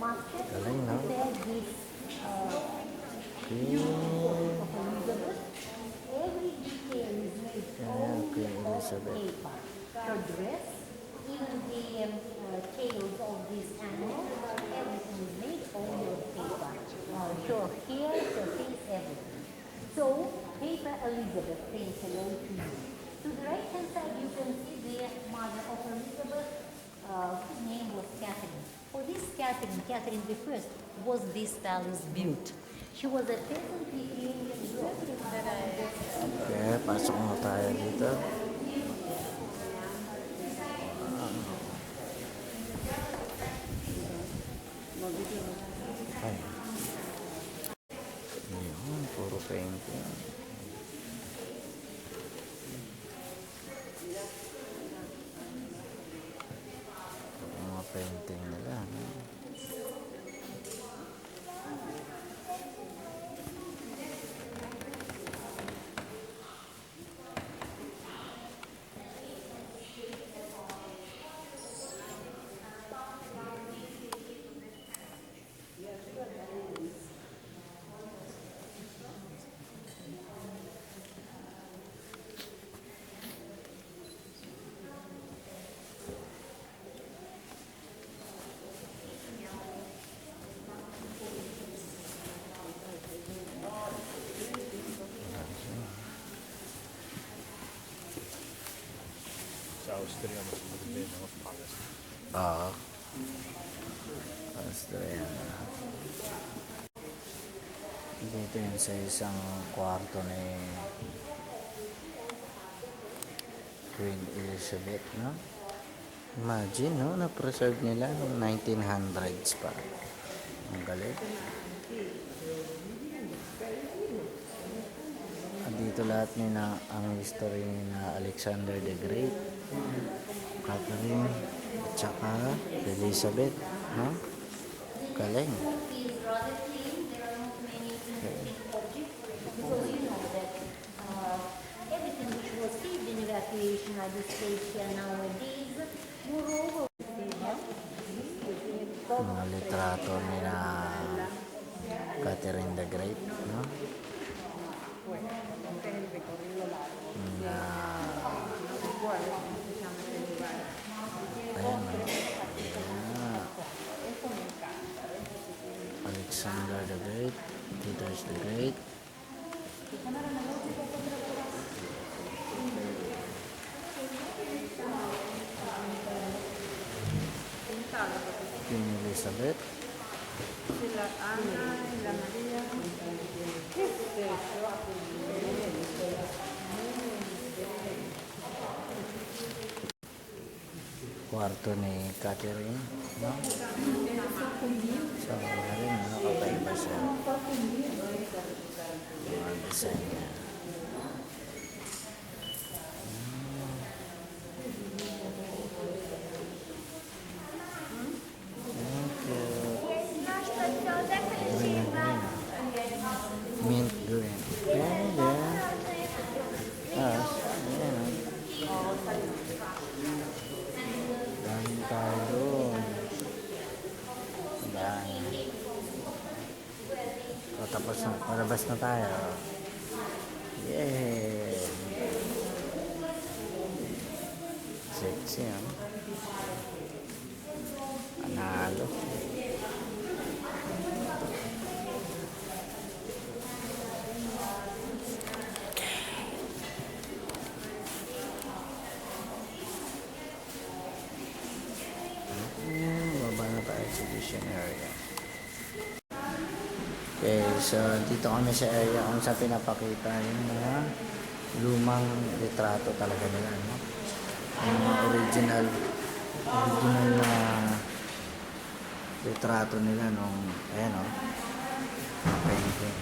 Galing, no? Queen Elizabeth. Her dress, even the tails of these animals, everything is made only of paper. Her hair, her face, everything. So, Paper Elizabeth saying hello to you. To the right hand side, you can see the mother of Elizabeth, whose name was Catherine. For this Catherine the First, was this palace built. She was a peasant Lithuanian girl. Okay, pasok na tayo dito. Ay. Yun, puro painting. Mga painting nila, no? Sa Austria, mas maganda yung mga palace. Oo. Austria. Dito yun sa isang kwarto ni Queen Elizabeth, no? Imagine, no? Na-preserve nila noong 1900s pa. Ang galing. At dito lahat nila ang history ni na Alexander the Great, Catherine, at saka Elizabeth, no? Galing. Is rather clean. There are not many interesting objects because you know that everything which was saved in evacuation are displayed here nowadays. Moreover, Mga litrato ni na Catherine the Great, no? Na ayan, no? Alexander the Great, Peter the Great. Queen Elizabeth. Sila Ana, sila Maria. Kwarto ni Catherine, no? So, rin, no? Kakaiba siya. Mga design niya. Mint green. And then, us, ayan. Dami tayo doon. Dami. So, tapos na, palabas na tayo. Yay! Sexy, ah. Panalo. Baba na tayo exhibition area. Okay, so dito kami sa area kung saan pinapakita yung mga lumang litrato talaga nila, no? Yung mga original na litrato nila nung, ayan, o, painting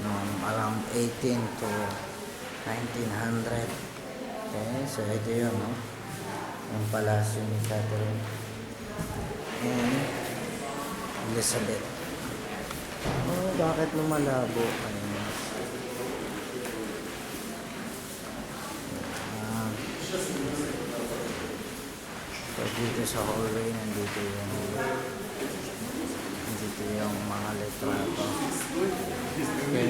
nung around 18 to 1900. Okay, so ito yun, no? Yung palasyo ni Catherine and Elizabeth. Oh, bakit lumalabo? Ayun. So dito sa hallway, nandito yung mga litrato. Okay.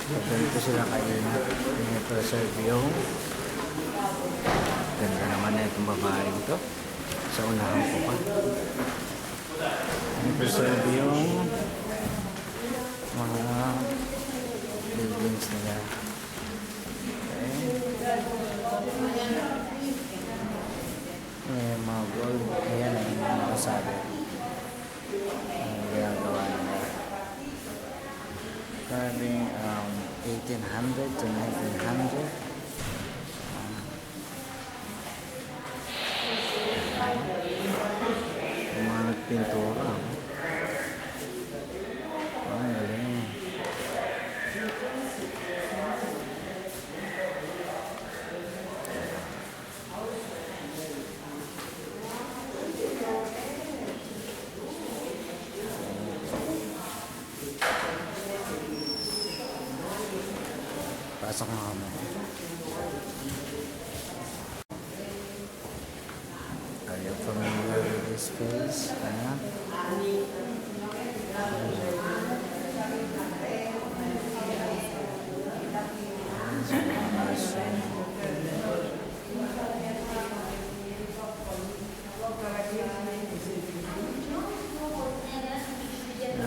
So, ganito sila kaingat. Pinipreserve yung ganda naman na itong babae ito. Sa unahan ko pa. Pinipreserve yung mga buildings nila. Okay. May mga gold. Ayan ay mga nakasabi. Ang ginagawa nila. Carving 1800 to 1900. Yung mga nagpintura. Ang galing. Pasok na kami. Are you familiar with this place? Ayan.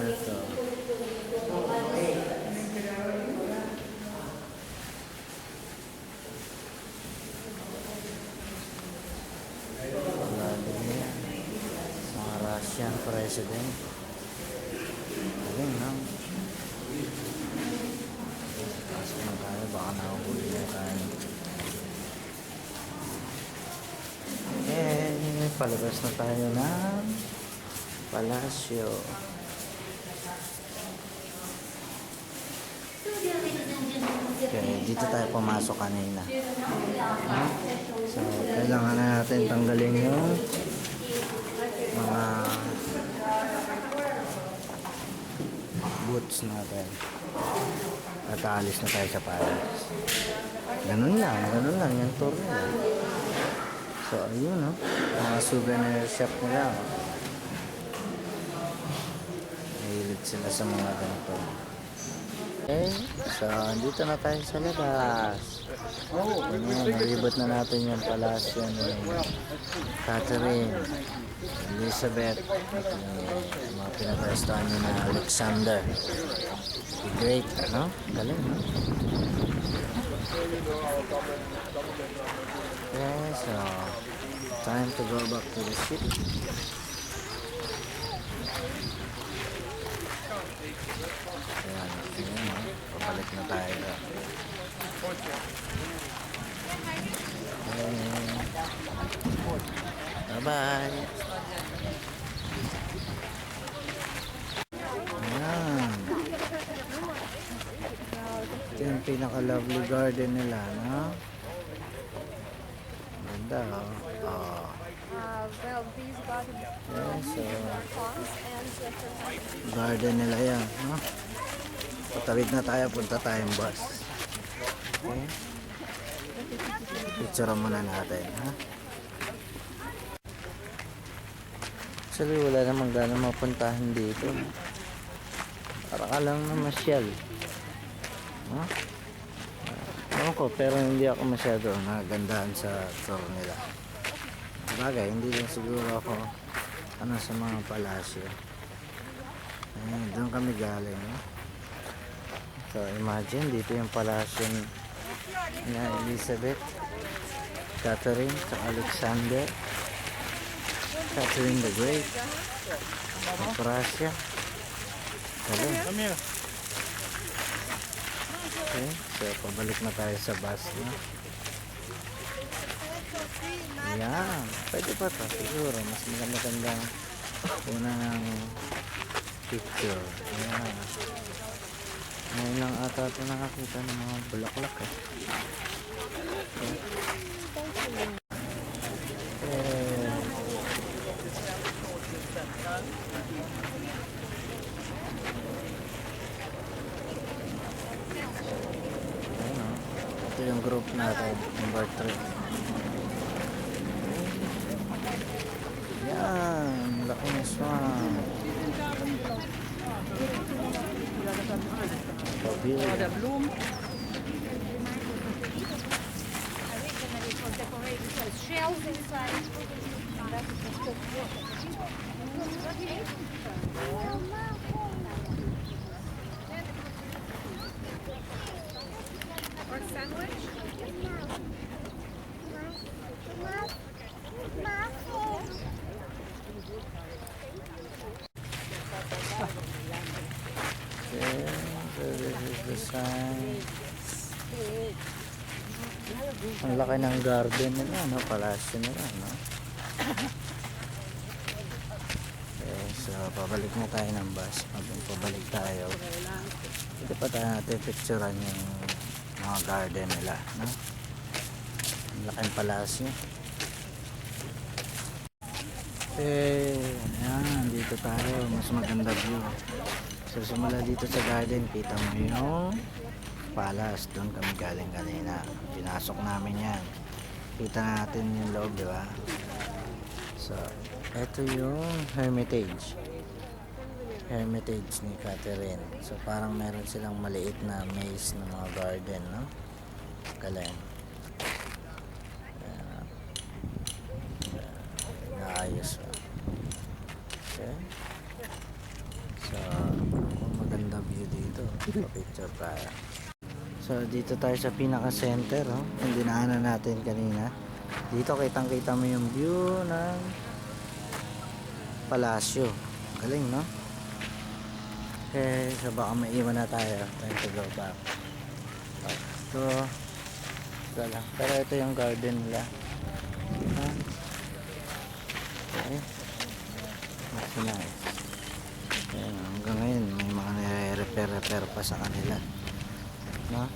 Ito. Vladimir, mga Russian president. Galing, no? Pasok na tayo, baka nakahuli na tayo. Okay, palabas na tayo ng palasyo. Okay, dito tayo pumasok kanina. So, kailangan na natin tanggalin yung mga boots natin. At aalis na tayo sa palace. Ganun lang yung tour nila. So, ayun, no? Mga souvenir shop nila. Mahilig sila sa mga ganito. Okay, so dito na tayo sa labas. Ayan, nalibot na natin yung palasyo ni Catherine, Elizabeth, at yung mga pinapwestuhan niya na Alexander the Great, no? Galing, no? Okay, so time to go back to the ship. Ayan, ayan, pabalik na tayo. Bye-bye. Ayan. Ito yung pinaka-lovely garden nila, no? Ganda, oh. Oh. Well, these garden Yes, so ponds and different garden nila yan, no? Patawid na tayo, punta tayong bus. Okay. Picture muna natin, ha? Actually, wala namang gano'ng mapuntahan dito. Para ka lang na masyal. Ha? Ewan ko, pero hindi ako masyado nagandahan sa tour nila. Bagay, hindi lang siguro ako ano sa mga palasyo. Ayan, doon kami galing, no? So, imagine, dito yung palasyo na Elizabeth, Catherine, sa Alexander, Catherine the Great, ng Prussia. Galing. Okay, so pabalik na tayo sa bus, no? Ayan, pwede pa to siguro, mas magandang unang picture. Ayan. Ngayon lang ata ito nakakita ng mga bulaklak, eh. Okay. Ayan, oh. Ito yung group natin, number 3. Yan, laki ng swamp. view. Originally it was decorated with shells inside. And that is the Or sandwich? Okay, so this is the sign. Ang laki ng garden nila, no? Palasyo nila, no? Okay, so pabalik na tayo ng bus. Habang pabalik tayo, dito pa tayo natin picturean yung mga garden nila, no? Ang laking palasyo. Okay, ayan, dito tayo. Mas maganda view. So simula dito sa garden, kita mo yung palace. Doon kami galing kanina. Pinasok namin yan. Kita natin yung loob, di ba? So, eto yung Hermitage. Hermitage ni Catherine. So parang meron silang maliit na maze ng mga garden, no? Galing. Ayan. Naayos. Okay. So, maganda view dito. Pa-picture tayo. So, dito tayo sa pinaka-center, oh. Yung dinaanan natin kanina. Dito kitang-kita mo yung view ng palasyo. Galing, no? Okay, so baka maiwan na tayo. Time to go back. So, ito lang. Pero ito yung garden nila. Okay. That's nice. Ayan, hanggang ngayon may mga nire-repair pa sa kanila, no?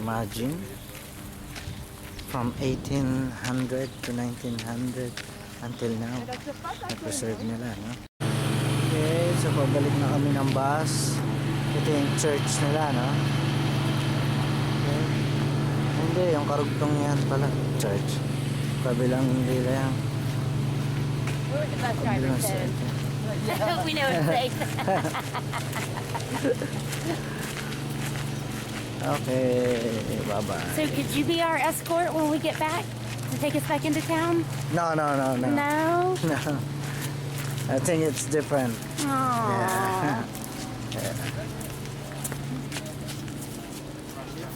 Imagine from 1800 to 1900 until now na-preserve nila, no? Okay, so pabalik na kami ng bus. Ito yung church nila, no? Okay. Hindi, yung karugtong yan pala church, kabilang hindi lang. What the bus driver said. We know what to say. Okay, bye-bye. So could you be our escort when we get back to take us back into town? No. No. No. I think it's different. Aww.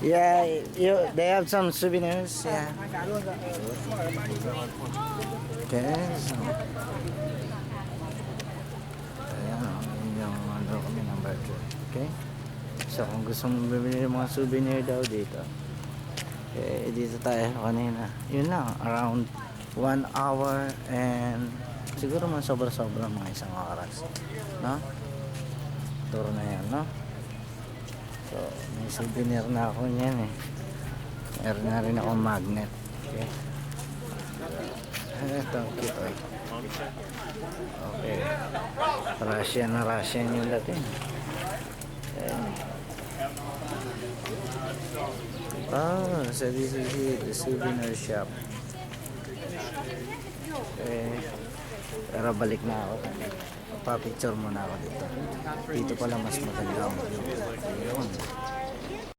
Yeah, they have some souvenirs. Yeah. Okay, so. Ayan, yun yung ano kami ng budget. Okay? So, kung gusto mong bumili ng mga souvenir daw dito, eh, dito tayo kanina. Yun lang, around 1 hour and siguro man sobra-sobra mga isang oras. No? Turo na yan, no? So, may souvenir na ako niyan eh. Meron na rin ako magnet. Okay? Ito, cute eh. Okay. Russian yung Latin. Okay. Oh, so this is it, the souvenir shop. Okay. Pero balik na ako. Pa-picture muna ako dito. Dito pala mas maganda ang view. Yun.